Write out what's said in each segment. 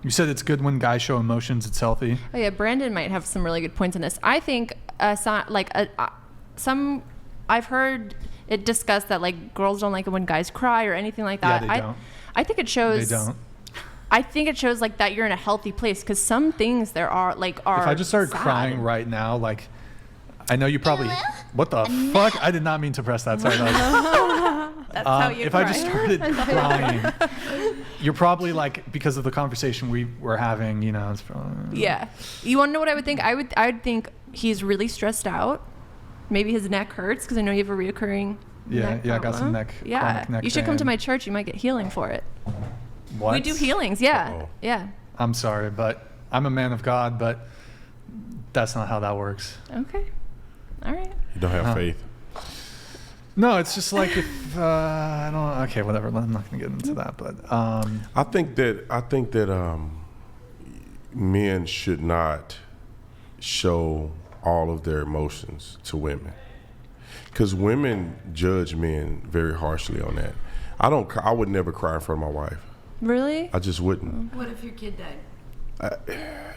You said it's good when guys show emotions. It's healthy. Oh yeah, Brandon might have some really good points on this. I think I've heard it discussed that like girls don't like it when guys cry or anything like that. Yeah, they don't. I think it shows. They don't. I think it shows like that you're in a healthy place, because some things there are like are. If I just started sad. crying right now, like, I know you probably. What the fuck? I did not mean to press that. Sorry. That's how you if cry. I just started crying, you're probably like, because of the conversation we were having, you know. It's probably, Yeah. You want to know what I would think? I would think he's really stressed out. Maybe his neck hurts, because I know you have a reoccurring. Yeah, neck I got problem. some neck. Yeah. Chronic neck You should come to pain. my church. You might get healing for it. What? We do healings. Yeah. Uh-oh. Yeah. I'm sorry, but I'm a man of God, but that's not how that works. Okay. All right. You don't have faith. No, it's just like if I don't. Okay, whatever. I'm not gonna get into that, but I think that men should not show all of their emotions to women, because women judge men very harshly on that. I would never cry in front of my wife. Really? I just wouldn't. What if your kid died?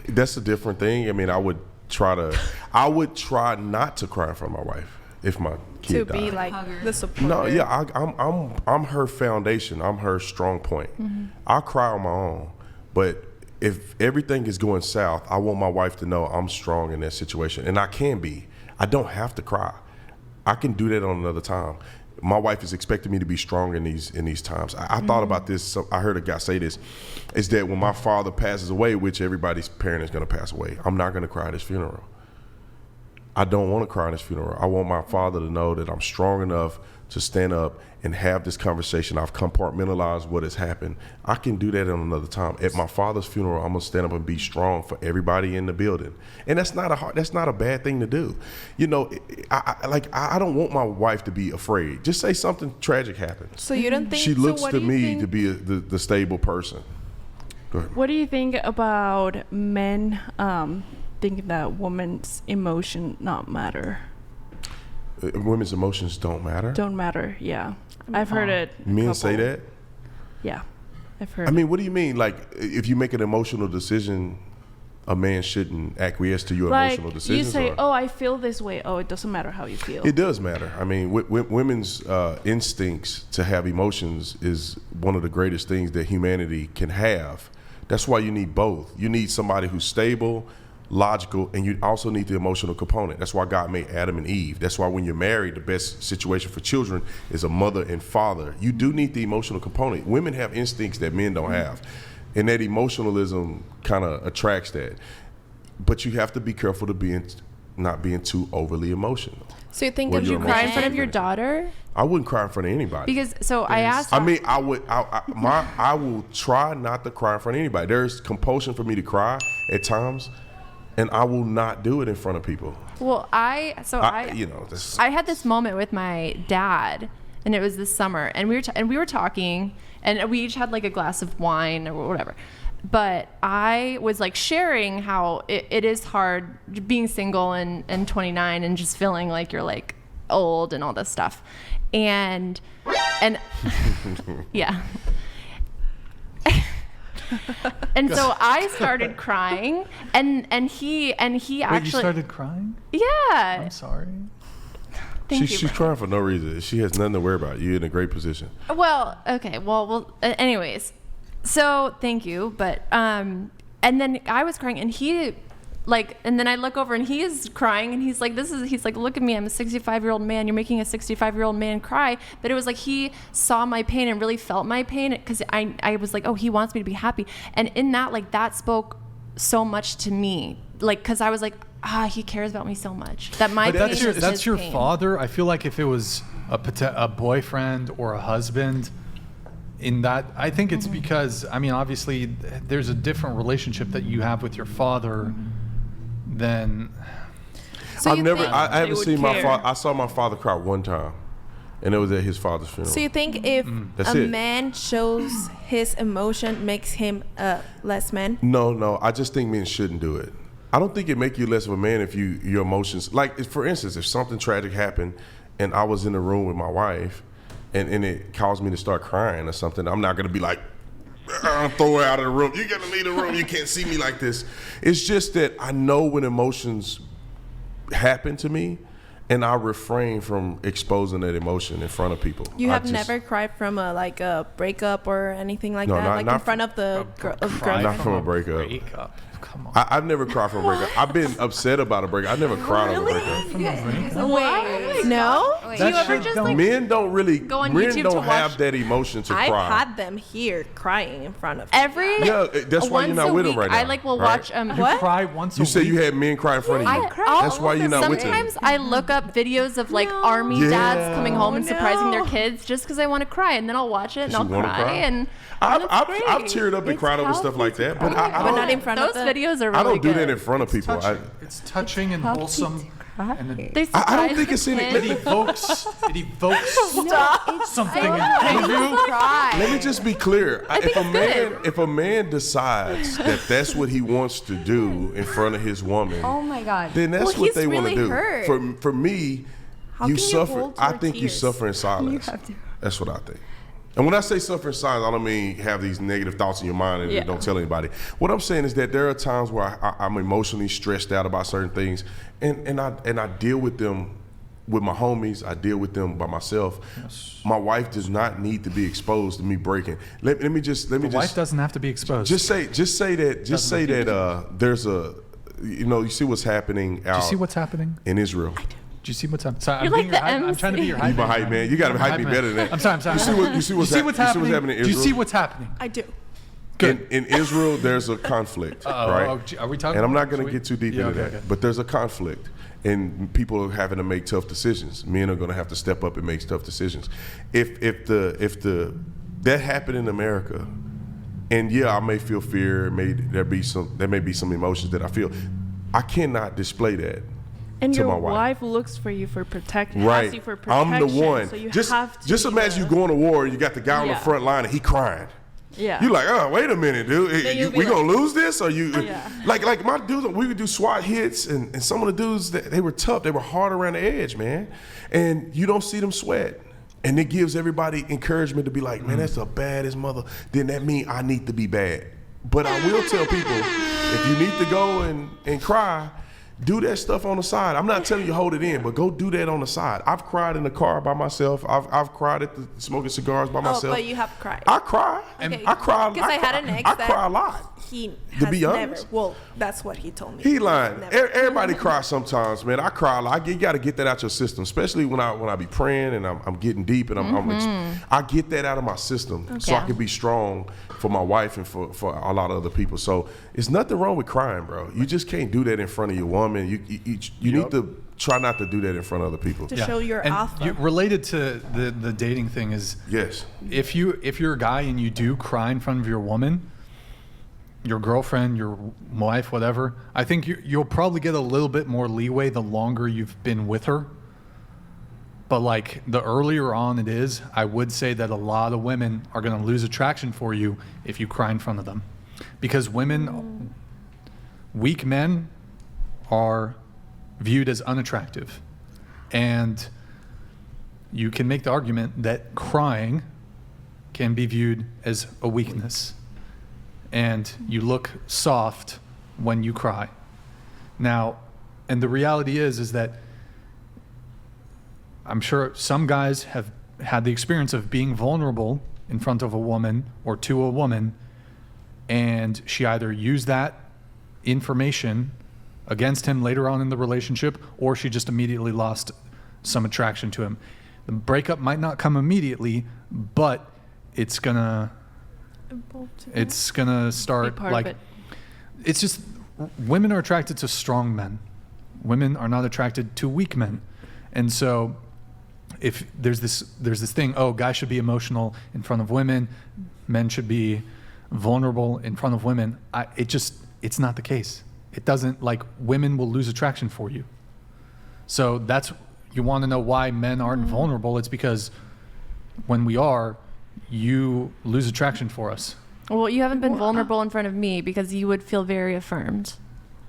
That's a different thing. I mean, I would try not to cry in front of my wife if my kid To died. be like Hugger. the support. No, yeah, I'm her foundation. I'm her strong point. I cry on my own, but if everything is going south, I want my wife to know I'm strong in that situation, and I can be. I don't have to cry. I can do that on another time. My wife is expecting me to be strong in these times. I thought about this. So I heard a guy say this: is that when my father passes away, which everybody's parent is going to pass away, I'm not going to cry at his funeral. I don't want to cry at his funeral. I want my father to know that I'm strong enough to stand up and have this conversation. I've compartmentalized what has happened. I can do that on another time. At my father's funeral, I'm gonna stand up and be strong for everybody in the building, and that's not a bad thing to do. You know, I don't want my wife to be afraid. Just say something tragic happens. So you don't think She looks so what to do you me think, to be the stable person. Go ahead. What do you think about men thinking that women's emotion not matter? Women's emotions don't matter. Don't matter. Yeah, I've heard it. a Men say couple- that. Yeah, I've heard. I mean, what do you mean? Like, if you make an emotional decision, a man shouldn't acquiesce to your like emotional decisions? you say, or- "Oh, I feel this way." Oh, it doesn't matter how you feel. It does matter. I mean, women's instincts to have emotions is one of the greatest things that humanity can have. That's why you need both. You need somebody who's stable, logical, and you also need the emotional component. That's why God made Adam and Eve. That's why when you're married, the best situation for children is a mother and father. You do need the emotional component. Women have instincts that men don't have, and that emotionalism kind of attracts that. But you have to be careful to not being too overly emotional. So you think Where if your you Cry cry in front of your emotions- daughter? I wouldn't cry in front of anybody. Because I asked. I mean, I will try not to cry in front of anybody. There's compulsion for me to cry at times, and I will not do it in front of people. Well, I had this moment with my dad, and it was this summer, and we were talking, and we each had like a glass of wine or whatever. But I was like sharing how it is hard being single and 29 and just feeling like you're like old and all this stuff, and yeah. And so I started crying, and he wait, actually you started crying? yeah. I'm sorry. Thank you. She's crying for no reason. She has nothing to worry about. You're in a great position. Well, okay. Well. Anyways, so thank you. But and then I was crying, and he, like, and then I look over, and he is crying, and he's like, he's like, look at me, I'm a 65-year-old man. You're making a 65-year-old man cry. But it was like he saw my pain and really felt my pain, because I was like, oh, he wants me to be happy, and in that, like, that spoke so much to me, like, because I was like, he cares about me so much that my But pain that's is your his pain. father. I feel like if it was a boyfriend or a husband, in that, I think it's because, I mean, obviously there's a different relationship that you have with your father than. So I've you never. think I they haven't would seen my care? father. I saw my father cry one time, and it was at his father's funeral. So you think if That's a it. man shows his emotion makes him a less man? No. I just think men shouldn't do it. I don't think it make you less of a man if your emotions, like, for instance, if something tragic happened and I was in the room with my wife and it caused me to start crying or something, I'm not gonna be like, throw her out of the room. You gotta leave the room. You can't see me like this. It's just that I know when emotions happen to me, and I refrain from exposing that emotion in front of people. You I have just- never cried from a breakup or anything like No, that, not- like not in front of the Cry Not from a breakup. Come on. I've never cried from a breakup. I've been upset about a breakup. I never cried over a breakup. Wait, no? Do That you ever shit just don't- like Men don't really. Go on Men YouTube don't to have watch- that emotion to I've cry. had them here crying in front of me. every Yeah, that's why you're once not a with them week, right now. I like will right? watch You What? cry once a You week. said you had men cry in front of you. That's why you're not with them. Sometimes I look up videos of like army Yeah. dads coming home and surprising their No. kids just because I want to cry, and then I'll watch it and You I'll wanna cry, cry? and I've it's I've great. teared up and It's cried over stuff healthy like to that, but cry. I But don't. not in front Those of them. videos are really I don't do good. that in front of people. It's touching and wholesome. And it, They I surprise don't think the it's any- kids. it evokes something I in will you. cry. Let me just be clear. think If a man decides that that's what he wants to do in front of his woman, Oh my God. then that's Well, what he's they want to really do. hurt. For me, How you can you suffer. hold I your think you tears? suffer in silence. have to. That's what I think. And when I say suffer in silence, I don't mean have these negative thoughts in your mind and Yeah. don't tell anybody. What I'm saying is that there are times where I'm emotionally stressed out about certain things, and I deal with them with my homies. I deal with them by myself. My wife does not need to be exposed to me breaking. Let me just The wife doesn't have to be exposed. just say that there's a, you see what's happening out Do you see what's happening? in Israel. Do you see what's happening? Sorry, You're I'm, like the I'm trying to be your MC. hype You my hype man. You gotta I'm hype hype me man. better than that. I'm sorry. You see what's You see what's happening? happening in Do you Israel? see what's happening? I do. Good. In Israel, there's a conflict, right? Are we talking? And I'm not about- going to should we- get too deep Yeah, into okay, that, okay. but there's a conflict, and people are having to make tough decisions. Men are going to have to step up and make tough decisions. If that happened in America, and yeah, I may feel fear. There may be some emotions that I feel. I cannot display that. And to your my wife. looks for you for protection. Right, Has you for protection. I'm the one. So you just have to just be imagine the- you going to war and you got the guy on the Yeah. front line and he crying. Yeah. You like, oh, wait a minute, dude. you'll be We like- gonna lose this? Or you Yeah. like my dudes? We would do SWAT hits, and some of the dudes they were tough. They were hard around the edge, man. And you don't see them sweat. And it gives everybody encouragement to be like, man, that's the baddest mother. Then that means I need to be bad. But I will tell people, if you need to go and cry, do that stuff on the side. I'm not telling you hold it in, but go do that on the side. I've cried in the car by myself. I've cried at the smoking cigars by myself. Oh, but you have cried. I cry. Okay. I cry. Because I had an ex I that cry a lot. He To has be never. honest. Well, that's what he told me. He lying. Never. Everybody cries sometimes, man. I cry a lot. You got to get that out your system, especially when I be praying and I'm getting deep and I get that out of my system so I Yeah. can be strong for my wife and for a lot of other people. So it's nothing wrong with crying, bro. You just can't do that in front of your woman. You need to try not to do that in front of other people. To show your and alpha. related to the dating thing is Yes. if you're a guy and you do cry in front of your woman, your girlfriend, your wife, whatever, I think you'll probably get a little bit more leeway the longer you've been with her. But like the earlier on it is, I would say that a lot of women are going to lose attraction for you if you cry in front of them. Because women, weak men are viewed as unattractive. And you can make the argument that crying can be viewed as a weakness. And you look soft when you cry. Now, and the reality is that I'm sure some guys have had the experience of being vulnerable in front of a woman or to a woman, and she either used that information against him later on in the relationship, or she just immediately lost some attraction to him. The breakup might not come immediately, but it's gonna start part like of it. it's just women are attracted to strong men. Women are not attracted to weak men. And so if there's this thing, oh, guys should be emotional in front of women, men should be vulnerable in front of women. It's not the case. It doesn't, like, women will lose attraction for you. So you want to know why men aren't vulnerable. It's because when we are, you lose attraction for us. Well, you haven't been vulnerable in front of me because you would feel very affirmed.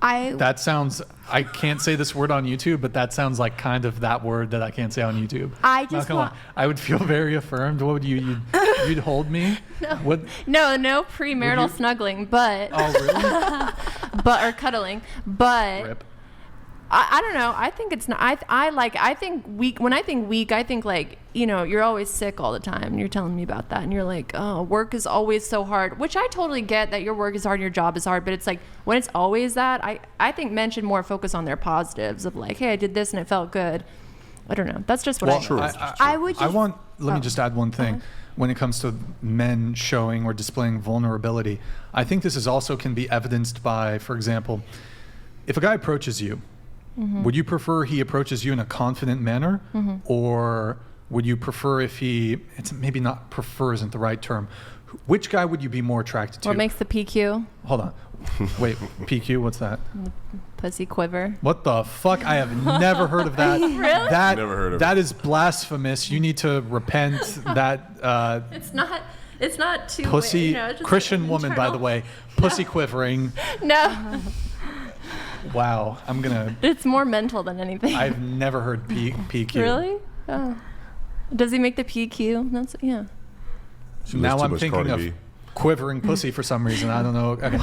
That sounds, I can't say this word on YouTube, but that sounds like kind of that word that I can't say on YouTube. I Not just gonna want. lie. I would feel very affirmed. What would you'd hold me? What? No premarital snuggling, but Oh, really? or cuddling, but Rip. I don't know. I think it's not. I think weak. When I think weak, I think like, you know, you're always sick all the time. And you're telling me about that, and you're like, oh, work is always so hard. Which I totally get that your work is hard, and your job is hard. But it's like when it's always that, I think men should more focus on their positives of like, hey, I did this and it felt good. I don't know. That's just what I True. think. I would just. I want. Let me just add one thing. When it comes to men showing or displaying vulnerability, I think this is also can be evidenced by, for example, if a guy approaches you, would you prefer he approaches you in a confident manner, or would you prefer if he? It's maybe not prefer isn't the right term. Which guy would you be more attracted to? What makes the PQ? Hold on. Wait, PQ. What's that? Pussy quiver. What the fuck? I have never heard of that. Really? That, Never heard of that is blasphemous. You need to repent. That It's not. It's not too. pussy You know, it's just Christian like woman, by the internal. way, pussy quivering. No, Wow, I'm gonna. it's more mental than anything. I've never heard PQ. Really? Oh. Does he make the PQ? That's yeah. She listens Now too I'm much thinking Cardi of B. quivering pussy for some reason. I don't know. Okay.